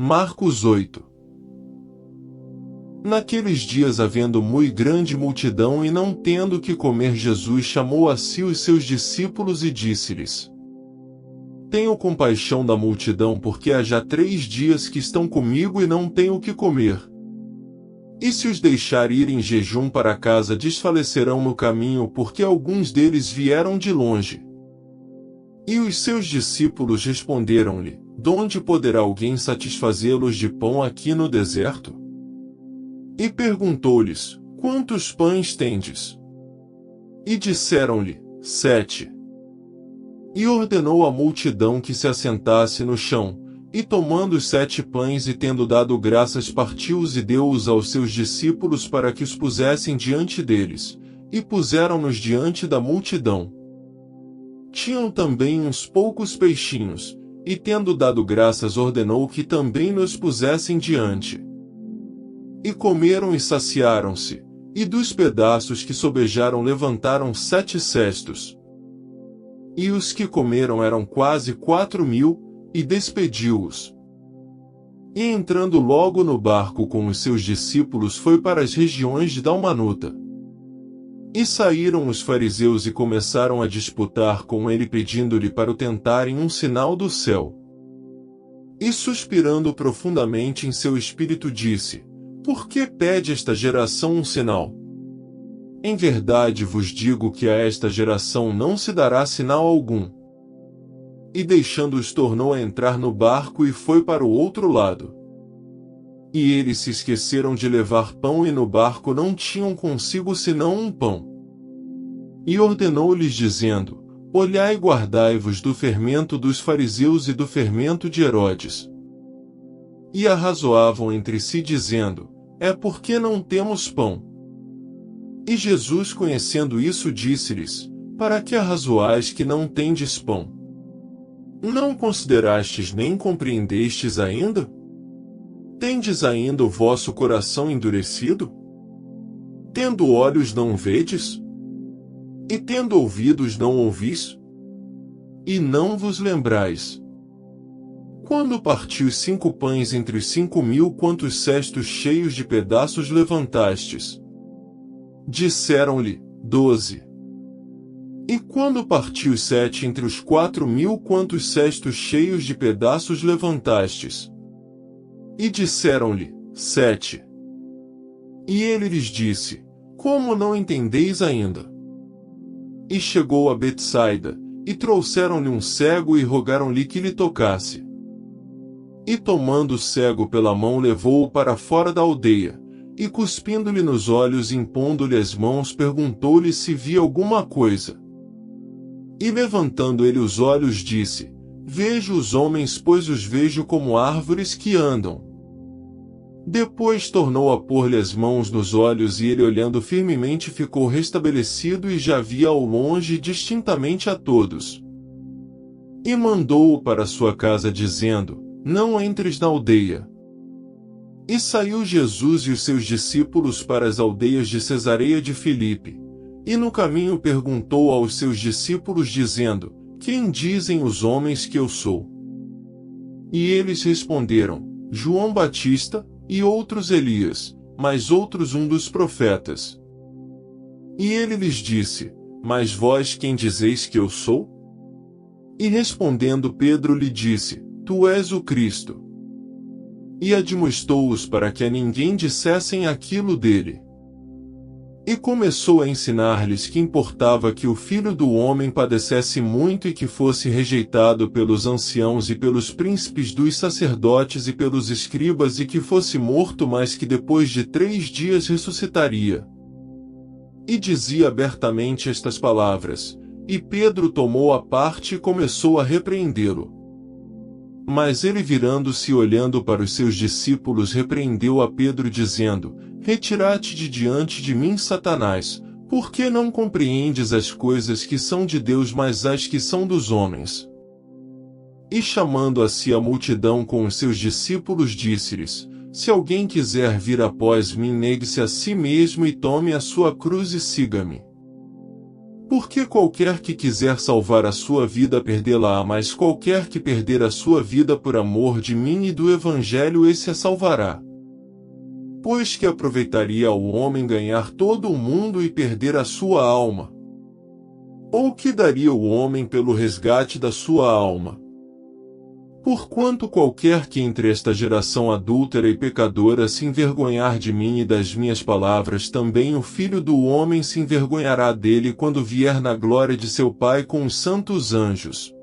Marcos 8. Naqueles dias, havendo muito grande multidão e não tendo que comer, Jesus chamou a si os seus discípulos e disse-lhes: Tenho compaixão da multidão, porque há já 3 dias que estão comigo e não têm o que comer. E se os deixar ir em jejum para casa, desfalecerão no caminho, porque alguns deles vieram de longe. E os seus discípulos responderam-lhe: Donde poderá alguém satisfazê-los de pão aqui no deserto? E perguntou-lhes: Quantos pães tendes? E disseram-lhe: 7. E ordenou à multidão que se assentasse no chão, e tomando os 7 pães e tendo dado graças, partiu-os e deu-os aos seus discípulos para que os pusessem diante deles, e puseram-nos diante da multidão. Tinham também uns poucos peixinhos, e tendo dado graças, ordenou que também nos pusessem diante. E comeram e saciaram-se, e dos pedaços que sobejaram levantaram 7 cestos. E os que comeram eram quase 4.000, e despediu-os. E entrando logo no barco com os seus discípulos, foi para as regiões de Dalmanuta. E saíram os fariseus e começaram a disputar com ele, pedindo-lhe para o tentarem um sinal do céu. E suspirando profundamente em seu espírito, disse: Por que pede esta geração um sinal? Em verdade vos digo que a esta geração não se dará sinal algum. E deixando-os, tornou a entrar no barco e foi para o outro lado. E eles se esqueceram de levar pão, e no barco não tinham consigo senão um pão. E ordenou-lhes, dizendo: Olhai e guardai-vos do fermento dos fariseus e do fermento de Herodes. E arrazoavam entre si, dizendo: É porque não temos pão. E Jesus, conhecendo isso, disse-lhes: Para que arrazoais que não tendes pão? Não considerastes nem compreendestes ainda? Tendes ainda o vosso coração endurecido? Tendo olhos não vedes? E tendo ouvidos não ouvis? E não vos lembrais? Quando partiu os 5 pães entre os 5.000, quantos cestos cheios de pedaços levantastes? Disseram-lhe: 12. E quando partiu os 7 entre os 4.000, quantos cestos cheios de pedaços levantastes? E disseram-lhe: 7. E ele lhes disse: Como não entendeis ainda? E chegou a Betsaida, e trouxeram-lhe um cego e rogaram-lhe que lhe tocasse. E tomando o cego pela mão, levou-o para fora da aldeia, e cuspindo-lhe nos olhos e impondo-lhe as mãos, perguntou-lhe se via alguma coisa. E levantando ele os olhos, disse: Vejo os homens, pois os vejo como árvores que andam. Depois tornou a pôr-lhe as mãos nos olhos, e ele, olhando firmemente, ficou restabelecido e já via ao longe distintamente a todos. E mandou-o para sua casa, dizendo: Não entres na aldeia. E saiu Jesus e os seus discípulos para as aldeias de Cesareia de Filipe. E no caminho perguntou aos seus discípulos, dizendo: Quem dizem os homens que eu sou? E eles responderam: João Batista, e outros Elias, mas outros um dos profetas. E ele lhes disse: Mas vós quem dizeis que eu sou? E respondendo Pedro lhe disse: Tu és o Cristo. E admoestou-os para que a ninguém dissessem aquilo dele. E começou a ensinar-lhes que importava que o Filho do Homem padecesse muito e que fosse rejeitado pelos anciãos e pelos príncipes dos sacerdotes e pelos escribas, e que fosse morto, mas que depois de 3 dias ressuscitaria. E dizia abertamente estas palavras, e Pedro tomou à parte e começou a repreendê-lo. Mas ele, virando-se e olhando para os seus discípulos, repreendeu a Pedro, dizendo: Retira-te de diante de mim, Satanás, porque não compreendes as coisas que são de Deus, mas as que são dos homens. E chamando a si a multidão com os seus discípulos, disse-lhes: Se alguém quiser vir após mim, negue-se a si mesmo e tome a sua cruz e siga-me. Porque qualquer que quiser salvar a sua vida perdê-la-á, mas qualquer que perder a sua vida por amor de mim e do Evangelho, esse a salvará. Pois que aproveitaria ao homem ganhar todo o mundo e perder a sua alma? Ou que daria o homem pelo resgate da sua alma? Porquanto qualquer que entre esta geração adúltera e pecadora se envergonhar de mim e das minhas palavras, também o Filho do Homem se envergonhará dele quando vier na glória de seu Pai com os santos anjos.